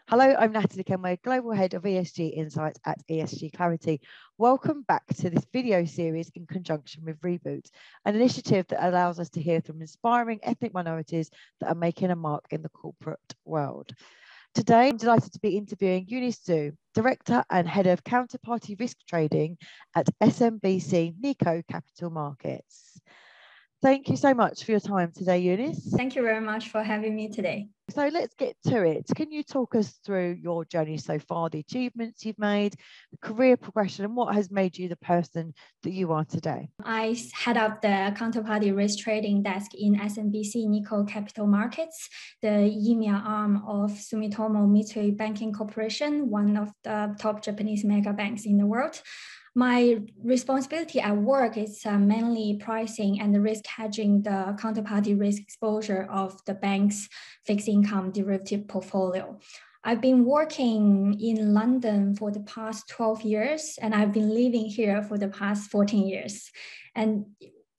Hello, I'm Natalie Kenway, Global Head of ESG Insights at ESG Clarity. Welcome back to this video series in conjunction with Reboot, an initiative that allows us to hear from inspiring ethnic minorities that are making a mark in the corporate world. Today, I'm delighted to be interviewing Eunice Zhu, Director and Head of Counterparty Risk Trading at SMBC Nikko Capital Markets. Thank you so much for your time today, Eunice. Thank you very much for having me today. So let's get to it. Can you talk us through your journey so far, the achievements you've made, the career progression, and what has made you the person that you are today? I head up the counterparty risk trading desk in SMBC Nikko Capital Markets, the EMEA arm of Sumitomo Mitsui Banking Corporation, one of the top Japanese mega banks in the world. My responsibility at work is mainly pricing and risk hedging the counterparty risk exposure of the bank's fixed income derivative portfolio. I've been working in London for the past 12 years, and I've been living here for the past 14 years. And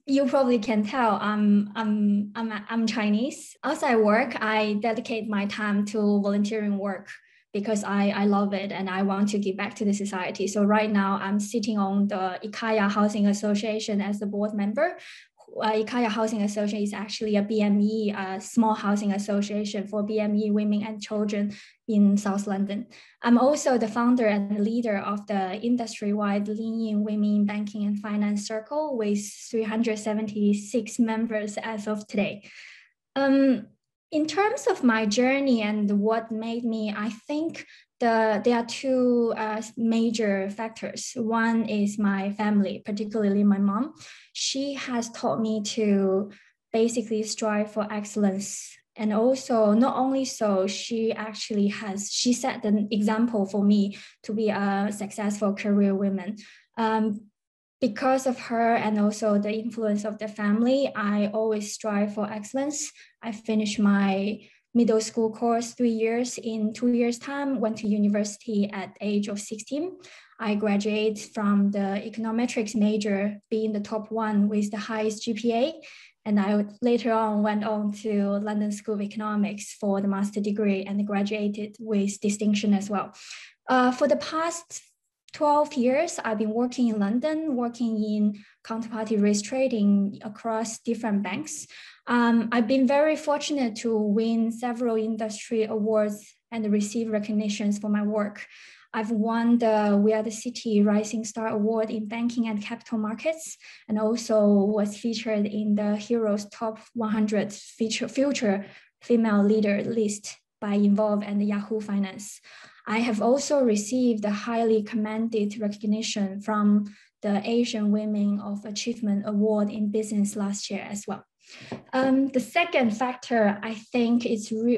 you probably can tell I'm Chinese. Outside work, I dedicate my time to volunteering work, because I love it and I want to give back to the society. So right now I'm sitting on the Ikaya Housing Association as the board member. Ikaya Housing Association is actually a BME, a small housing association for BME women and children in South London. I'm also the founder and leader of the industry-wide Lean In Women in Banking and Finance Circle with 376 members as of today. In terms of my journey and what made me, I think there are two major factors. One is my family, particularly my mom. She has taught me to basically strive for excellence. And also, not only so, she set an example for me to be a successful career woman. Because of her and also the influence of the family, I always strive for excellence. I finished my middle school course 3 years in 2 years' time, went to university at the age of 16. I graduated from the econometrics major, being the top one with the highest GPA. And I later on went on to London School of Economics for the master degree and graduated with distinction as well. For the past 12 years, I've been working in London, working in counterparty risk trading across different banks. I've been very fortunate to win several industry awards and receive recognitions for my work. I've won the We Are the City Rising Star Award in Banking and Capital Markets, and also was featured in the Heroes Top 100 Future Female Leader list by Involve and Yahoo Finance. I have also received a highly commended recognition from the Asian Women of Achievement Award in Business last year as well. The second factor, I think,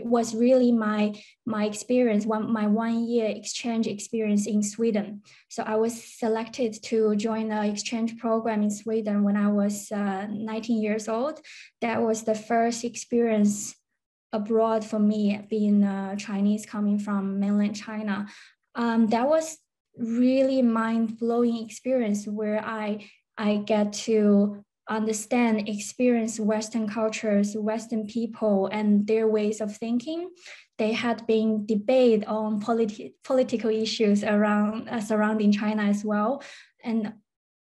was really my experience, my 1 year exchange experience in Sweden. So I was selected to join the exchange program in Sweden when I was 19 years old. That was the first experience abroad for me, being Chinese coming from mainland China. That was really mind-blowing experience where I get to understand, experience Western cultures, Western people and their ways of thinking. They had been debate on political issues surrounding China as well. And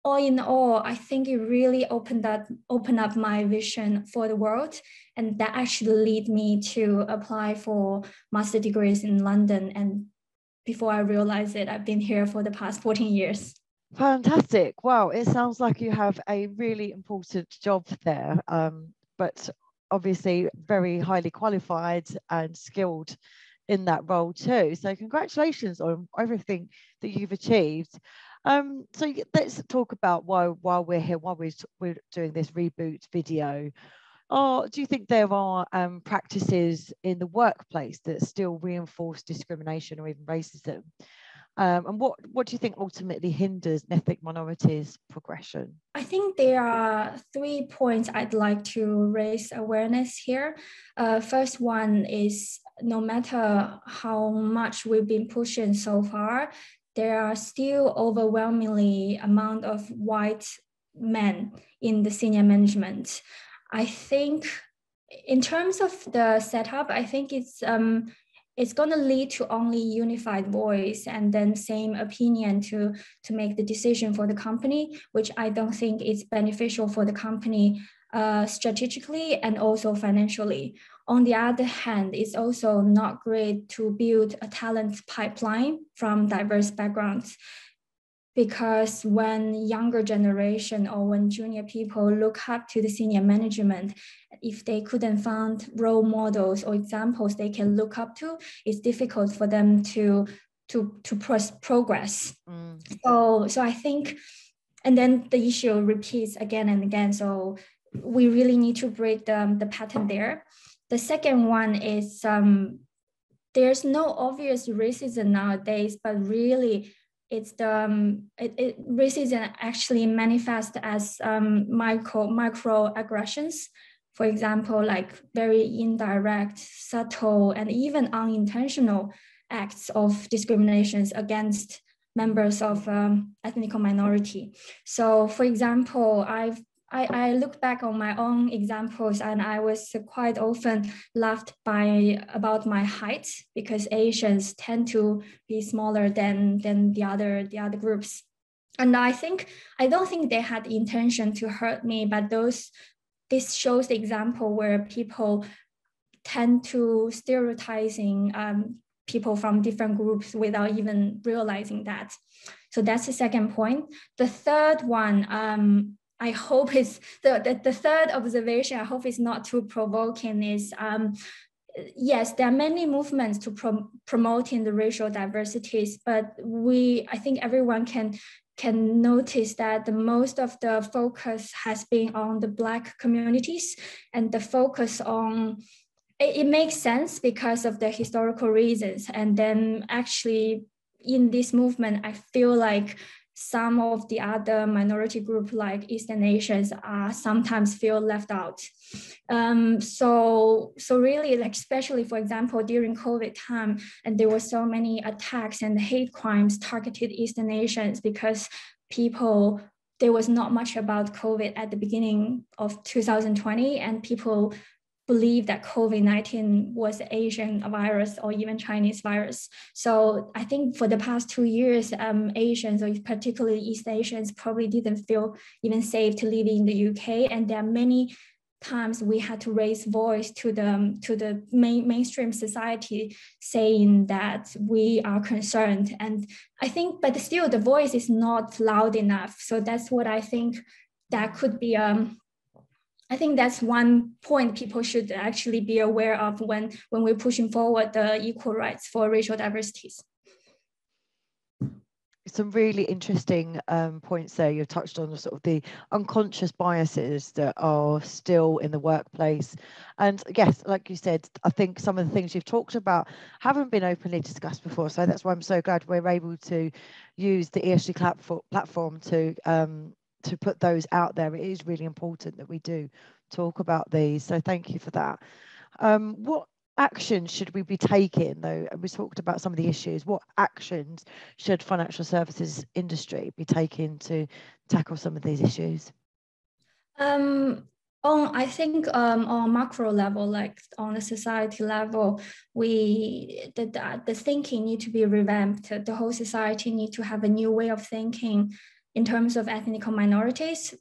all in all, I think it really opened up my vision for the world. And that actually led me to apply for master degrees in London. And before I realized it, I've been here for the past 14 years. Fantastic. Wow, it sounds like you have a really important job there, but obviously very highly qualified and skilled in that role too. So congratulations on everything that you've achieved. So let's talk about while we're here, while we're doing this Reboot video. Do you think there are practices in the workplace that still reinforce discrimination or even racism? And what do you think ultimately hinders ethnic minorities' progression? I think there are 3 points I'd like to raise awareness here. First one is, no matter how much we've been pushing so far, there are still overwhelmingly amount of white men in the senior management. I think in terms of the setup, I think it's it's going to lead to only unified voice and then same opinion to make the decision for the company, which I don't think is beneficial for the company strategically and also financially. On the other hand, it's also not great to build a talent pipeline from diverse backgrounds, because when younger generation or when junior people look up to the senior management, if they couldn't find role models or examples they can look up to, it's difficult for them to progress. So I think, and then the issue repeats again and again. So we really need to break the pattern there. The second one is there's no obvious racism nowadays, but really it's racism actually manifests as microaggressions. For example, like very indirect, subtle, and even unintentional acts of discriminations against members of ethnic minority. So, for example, I look back on my own examples, and I was quite often laughed about my height, because Asians tend to be smaller than the other groups. And I don't think they had the intention to hurt me, but this shows the example where people tend to stereotyping people from different groups without even realizing that. So that's the second point. The third one, I hope is the third observation, I hope is not too provoking, is yes, there are many movements to promoting the racial diversities, but I think everyone can notice that the most of the focus has been on the Black communities, and the focus on, it makes sense because of the historical reasons. And then actually in this movement, I feel like some of the other minority groups like Eastern Asians are sometimes feel left out. So really, like, especially for example, during COVID time, and there were so many attacks and hate crimes targeted Eastern Asians because there was not much about COVID at the beginning of 2020, and people believe that COVID-19 was Asian virus or even Chinese virus. So I think for the past 2 years, Asians, or particularly East Asians, probably didn't feel even safe to live in the UK. And there are many times we had to raise voice to the mainstream society, saying that we are concerned. And I think, but still the voice is not loud enough. So that's what I think that could be I think that's one point people should actually be aware of when we're pushing forward the equal rights for racial diversities. Some really interesting points there. You've touched on sort of the unconscious biases that are still in the workplace. And yes, like you said, I think some of the things you've talked about haven't been openly discussed before. So that's why I'm so glad we're able to use the ESG platform to put those out there. It is really important that we do talk about these. So thank you for that. What action should we be taking, though? We talked about some of the issues. What actions should financial services industry be taking to tackle some of these issues? I think on macro level, like on the society level, the thinking need to be revamped. The whole society need to have a new way of thinking in terms of ethnic minorities,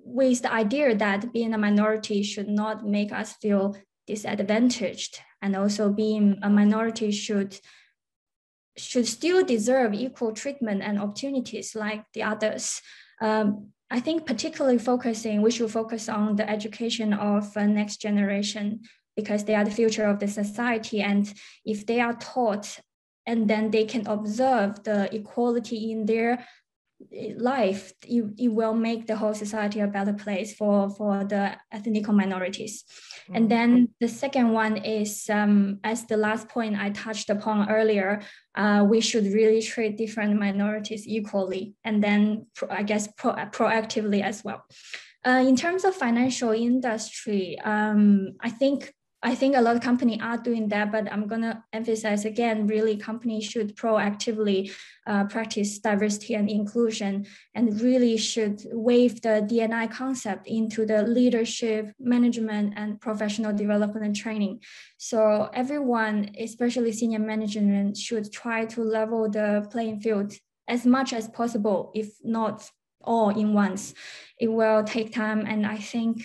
with the idea that being a minority should not make us feel disadvantaged, and also being a minority should still deserve equal treatment and opportunities like the others. I think particularly we should focus on the education of next generation, because they are the future of the society. And if they are taught, and then they can observe the equality in their life, it will make the whole society a better place for the ethnic minorities. And then the second one is, as the last point I touched upon earlier, we should really treat different minorities equally, and then I guess proactively as well. In terms of financial industry, I think I think a lot of companies are doing that, but I'm going to emphasize again, really companies should proactively practice diversity and inclusion, and really should wave the D&I concept into the leadership, management, and professional development and training. So everyone, especially senior management, should try to level the playing field as much as possible, if not all in once. It will take time, and I think,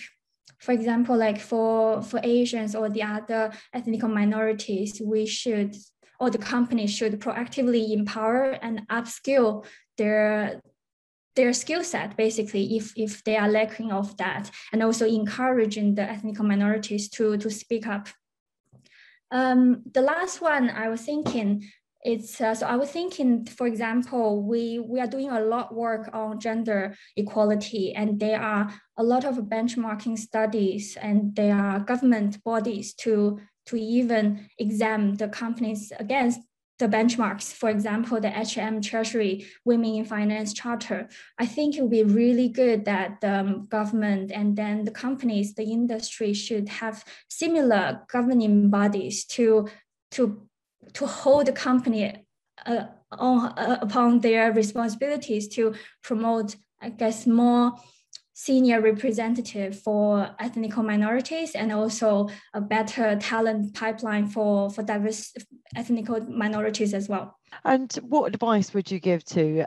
for example, like for Asians or the other ethnic minorities, we should, or the company should proactively empower and upskill their skill set, basically, if they are lacking of that, and also encouraging the ethnic minorities to speak up. The last one I was thinking, so I was thinking, for example, we are doing a lot of work on gender equality, and there are a lot of benchmarking studies, and there are government bodies to even examine the companies against the benchmarks. For example, the HM Treasury Women in Finance Charter. I think it would be really good that the government and then the companies, the industry should have similar governing bodies to hold the company upon their responsibilities to promote, I guess, more senior representative for ethnic minorities, and also a better talent pipeline for diverse ethnic minorities as well. And what advice would you give to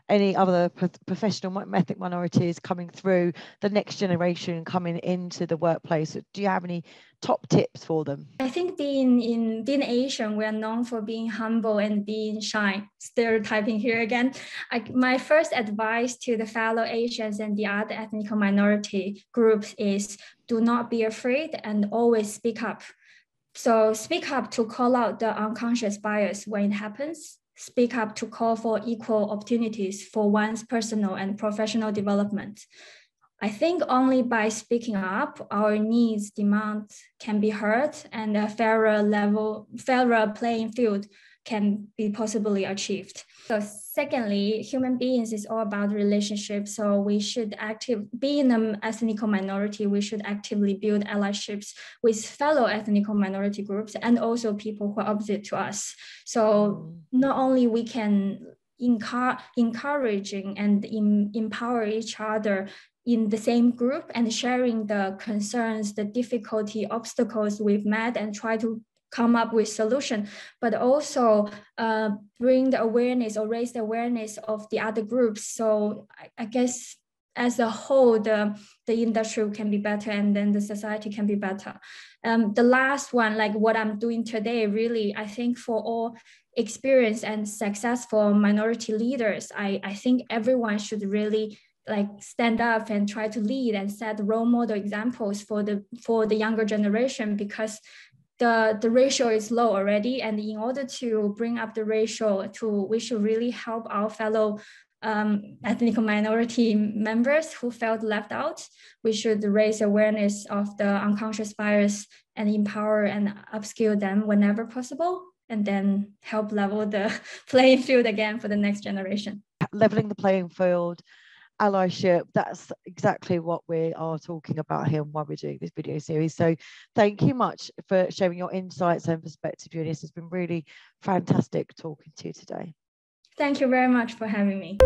any other professional ethnic minorities coming through, the next generation coming into the workplace? Do you have any top tips for them? I think being Asian, we are known for being humble and being shy. Stereotyping here again. My first advice to the fellow Asians and the other ethnic minority groups is do not be afraid and always speak up. So speak up to call out the unconscious bias when it happens. Speak up to call for equal opportunities for one's personal and professional development. I think only by speaking up, our needs, demands can be heard, and a fairer playing field can be possibly achieved. So secondly, human beings is all about relationships. So we should being an ethnic minority, we should actively build allyships with fellow ethnic minority groups and also people who are opposite to us. So not only we can encouraging and empower each other in the same group and sharing the concerns, the difficulty, obstacles we've met, and try to come up with solution, but also bring the awareness or raise the awareness of the other groups. So I guess as a whole, the industry can be better, and then the society can be better. The last one, like what I'm doing today, really, I think for all experienced and successful minority leaders, I think everyone should really like stand up and try to lead and set role model examples for the younger generation, because the ratio is low already. And in order to bring up the ratio, we should really help our fellow ethnic minority members who felt left out. We should raise awareness of the unconscious bias and empower and upskill them whenever possible, and then help level the playing field again for the next generation. Leveling the playing field, allyship, that's exactly what we are talking about here and why we're doing this video series. So thank you much for sharing your insights and perspective, Eunice. It's been really fantastic talking to you today. Thank you very much for having me.